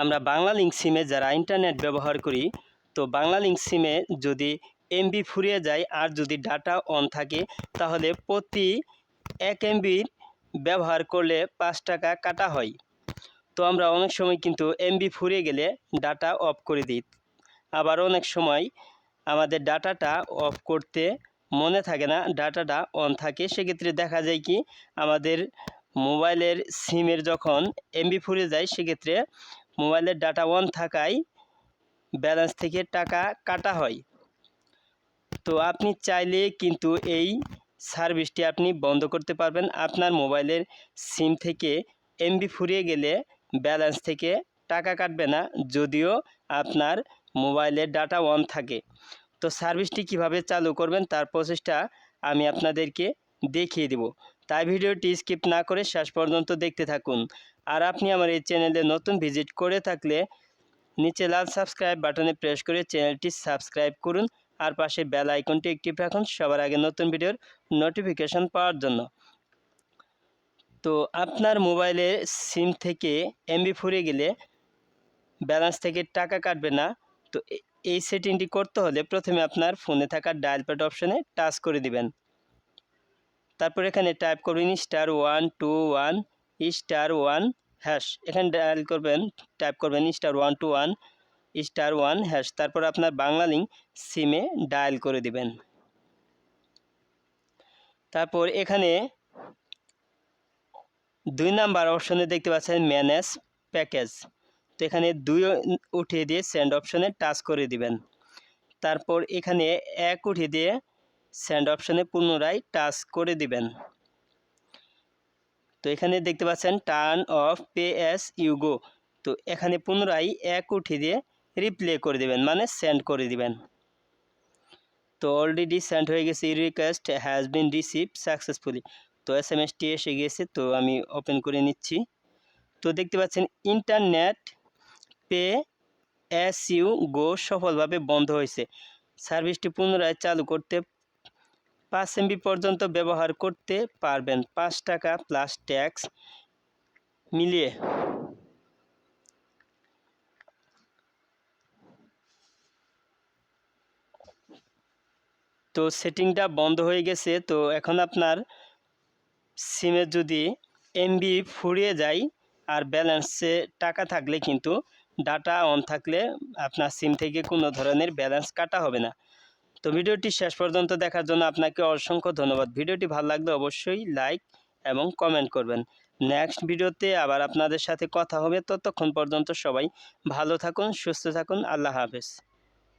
আমরা বাংলালিংক সিমে যারা ইন্টারনেট ব্যবহার করি, তো বাংলালিংক সিমে যদি এমবি ফুরিয়ে যায় আর যদি ডাটা অন থাকে, তাহলে প্রতি 1 এমবির ব্যবহার করলে 5 টাকা কাটা হয়। তো আমরা অনেক সময় কিন্তু এমবি ফুরিয়ে গেলে ডাটা অফ করে দিই। আবার অনেক সময় আমাদের ডাটাটা অফ করতে মনে থাকে না, ডাটাটা অন থাকে। সেক্ষেত্রে দেখা যায় কি, আমাদের মোবাইলের সিমের যখন এমবি ফুরিয়ে যায়, সেক্ষেত্রে মোবাইলের ডাটা অন থাকায় ব্যালেন্স থেকে টাকা কাটা হয়। তো আপনি চাইলে কিন্তু এই সার্ভিসটি আপনি বন্ধ করতে পারবেন। আপনার মোবাইলের সিম থেকে এমবি ফুরিয়ে গেলে ব্যালেন্স থেকে টাকা কাটবে না, যদিও আপনার মোবাইলের ডাটা অন থাকে। তো সার্ভিসটি কিভাবে চালু করবেন তার প্রসেসটা আমি আপনাদেরকে দেখিয়ে দেব, তাই ভিডিওটি স্কিপ না করে শেষ পর্যন্ত দেখতে থাকুন। আর আপনি আমার এই চ্যানেলে নতুন ভিজিট করে থাকলে নিচে লাল সাবস্ক্রাইব বাটনে প্রেস করে চ্যানেলটি সাবস্ক্রাইব করুন, আর পাশে বেল আইকনটি অ্যাক্টিভ রাখুন সবার আগে নতুন ভিডিওর নোটিফিকেশন পাওয়ার জন্য। তো আপনার মোবাইলে সিম থেকে এমবি ফুরিয়ে গেলে ব্যালেন্স থেকে টাকা কাটবে না। তো এই সেটিংটি করতে হলে প্রথমে আপনার ফোনে থাকা ডায়াল প্যাড অপশনে টাচ করে দিবেন। তারপর এখানে টাইপ করবেন *121*1#। এখানে ডায়াল করবেন, টাইপ করবেন *121*1#। তারপর আপনার বাংলালিংক সিমে ডায়াল করে দিবেন। তারপর এখানে 2 নাম্বার অপশনে দেখতে পাচ্ছেন ম্যানেজ প্যাকেজ। তো এখানে 2 উঠিয়ে দিয়ে সেন্ড অপশনে টাচ করে দিবেন। তারপর এখানে 1 উঠিয়ে দিয়ে সেন্ড অপশনে পুনরায় টাচ করে দিবেন। তো এখানে দেখতে পাচ্ছেন turn off pay as you go. তো এখানে পুনরায় 1 উঠিয়ে দিয়ে রিপ্লে করে দিবেন, মানে সেন্ড করে দিবেন। তো অলরেডি সেন্ড হয়ে গেছে, request has been received successfully. তো এসএমএসটি এসে গেছে, তো আমি ওপেন করে নিচ্ছি। তো দেখতে পাচ্ছেন internet pay as you go সফলভাবে বন্ধ হয়েছে। সার্ভিসটি পুনরায় চালু করতে 5 এমবি পর্যন্ত ব্যবহার করতে পারবেন, 5 টাকা প্লাস ট্যাক্স মিলিয়ে। তো সেটিংটা বন্ধ হয়ে গেছে। তো এখন আপনার সিমে যদি এমবি ফুরিয়ে যায় আর ব্যালেন্সে টাকা থাকলে কিন্তু ডাটা অন থাকলে আপনার সিম থেকে কোনো ধরনের ব্যালেন্স কাটা হবে না। তো ভিডিওটি শেষ পর্যন্ত দেখার জন্য আপনাকে অসংখ্য ধন্যবাদ। ভিডিওটি ভালো লাগলে অবশ্যই লাইক এবং কমেন্ট করবেন। নেক্সট ভিডিওতে আবার আপনাদের সাথে কথা হবে। ততক্ষণ পর্যন্ত সবাই ভালো থাকুন, সুস্থ থাকুন। আল্লাহ হাফেজ।